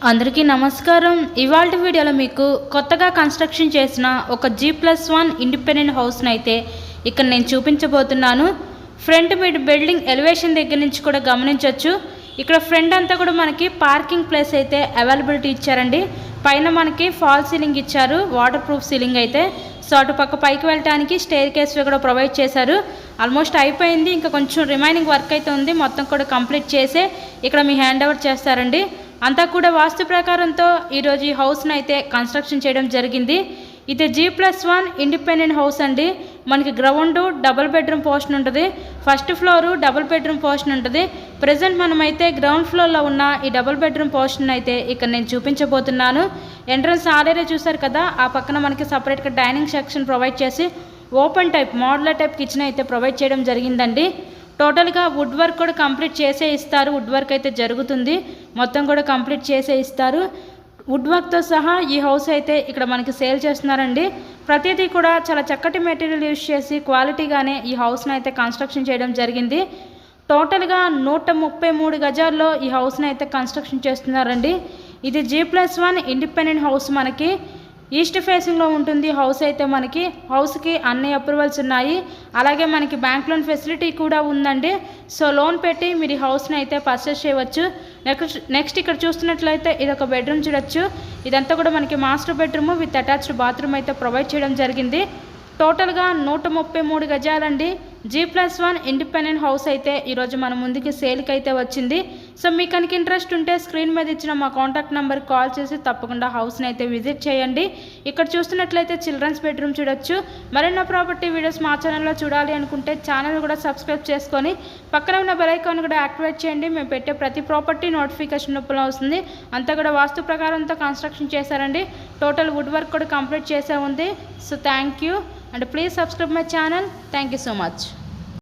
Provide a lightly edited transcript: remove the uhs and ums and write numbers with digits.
అందరికీ నమస్కారం. ఇవాల్టి వీడియోలో మీకు కొత్తగా కన్స్ట్రక్షన్ చేసిన ఒక G+1 ఇండిపెండెంట్ హౌస్ని అయితే ఇక్కడ నేను చూపించబోతున్నాను. ఫ్రంట్ మీరు బిల్డింగ్ ఎలివేషన్ దగ్గర నుంచి కూడా గమనించవచ్చు. ఇక్కడ ఫ్రంట్ అంతా కూడా మనకి పార్కింగ్ ప్లేస్ అయితే అవైలబిలిటీ ఇచ్చారండి. పైన మనకి ఫాల్ సీలింగ్ ఇచ్చారు, వాటర్ ప్రూఫ్ సీలింగ్ అయితే. సో అటుపక్క పైకి వెళ్ళడానికి స్టేర్ కేస్ కూడా ప్రొవైడ్ చేశారు. ఆల్మోస్ట్ అయిపోయింది, ఇంకా కొంచెం రిమైనింగ్ వర్క్ అయితే ఉంది. మొత్తం కూడా కంప్లీట్ చేసే ఇక్కడ మీ హ్యాండ్ ఓవర్ చేస్తారండి. అంతా కూడా వాస్తు ప్రకారంతో ఈరోజు ఈ హౌస్ని అయితే కన్స్ట్రక్షన్ చేయడం జరిగింది. ఇది G+1 ఇండిపెండెంట్ హౌస్ అండి. మనకి గ్రౌండ్ డబుల్ బెడ్రూమ్ పోర్షన్ ఉంటుంది, first floor double bedroom portion ఉంటుంది. ప్రజెంట్ మనమైతే గ్రౌండ్ ఫ్లోర్లో ఉన్న ఈ డబుల్ బెడ్రూమ్ పోర్షన్ అయితే ఇక్కడ నేను చూపించబోతున్నాను. ఎంట్రన్స్ ఆల్రెడీ చూసారు కదా, ఆ పక్కన మనకి సపరేట్గా డైనింగ్ సెక్షన్ ప్రొవైడ్ చేసి open type modular type kitchen అయితే ప్రొవైడ్ చేయడం జరిగిందండి. టోటల్గా వుడ్ వర్క్ కూడా కంప్లీట్ చేసే ఇస్తారు. వుడ్ వర్క్ అయితే జరుగుతుంది, మొత్తం కూడా కంప్లీట్ చేసే ఇస్తారు. వుడ్ వర్క్తో సహా ఈ హౌస్ అయితే ఇక్కడ మనకి సేల్ చేస్తున్నారండి. ప్రతిదీ కూడా చాలా చక్కటి మెటీరియల్ యూజ్ చేసి క్వాలిటీగానే ఈ హౌస్ని అయితే కన్స్ట్రక్షన్ చేయడం జరిగింది. టోటల్గా 133 గజాల్లో ఈ హౌస్ని అయితే కన్స్ట్రక్షన్ చేస్తున్నారండి. ఇది G+1 ఇండిపెండెంట్ హౌస్. మనకి ఈస్ట్ ఫేసింగ్లో ఉంటుంది హౌస్ అయితే. మనకి హౌస్కి అన్ని అప్రూవల్స్ ఉన్నాయి, అలాగే మనకి బ్యాంక్ లోన్ ఫెసిలిటీ కూడా ఉందండి. సో లోన్ పెట్టి మీరు ఈ హౌస్ని అయితే పర్చేస్ చేయవచ్చు. నెక్స్ట్ ఇక్కడ చూస్తున్నట్లయితే ఇది ఒక బెడ్రూమ్ చూడొచ్చు. ఇదంతా కూడా మనకి master bedroom with attached bathroom అయితే ప్రొవైడ్ చేయడం జరిగింది. టోటల్గా 133 గజాలండి. G+1 ఇండిపెండెంట్ హౌస్ అయితే ఈరోజు మన ముందుకి సేల్కి అయితే వచ్చింది. సో మీకు కనుక ఇంట్రెస్ట్ ఉంటే స్క్రీన్ మీద ఇచ్చిన మా కాంటాక్ట్ నెంబర్కి కాల్ చేసి తప్పకుండా హౌస్ని అయితే విజిట్ చేయండి. ఇక్కడ చూస్తున్నట్లయితే చిల్డ్రన్స్ బెడ్రూమ్ చూడొచ్చు. మరిన్న ప్రాపర్టీ వీడియోస్ మా ఛానల్లో చూడాలి అనుకుంటే ఛానల్ కూడా సబ్స్క్రైబ్ చేసుకొని పక్కన ఉన్న బెల్ ఐకాన్ కూడా యాక్టివేట్ చేయండి. మేము పెట్టే ప్రతి ప్రాపర్టీ నోటిఫికేషన్ రూపంలో వస్తుంది. అంతా కూడా వాస్తు ప్రకారంతో కన్స్ట్రక్షన్ చేశారండి. టోటల్ వుడ్ వర్క్ కూడా కంప్లీట్ చేసే ఉంది. So thank you and please subscribe my channel. Thank you so much.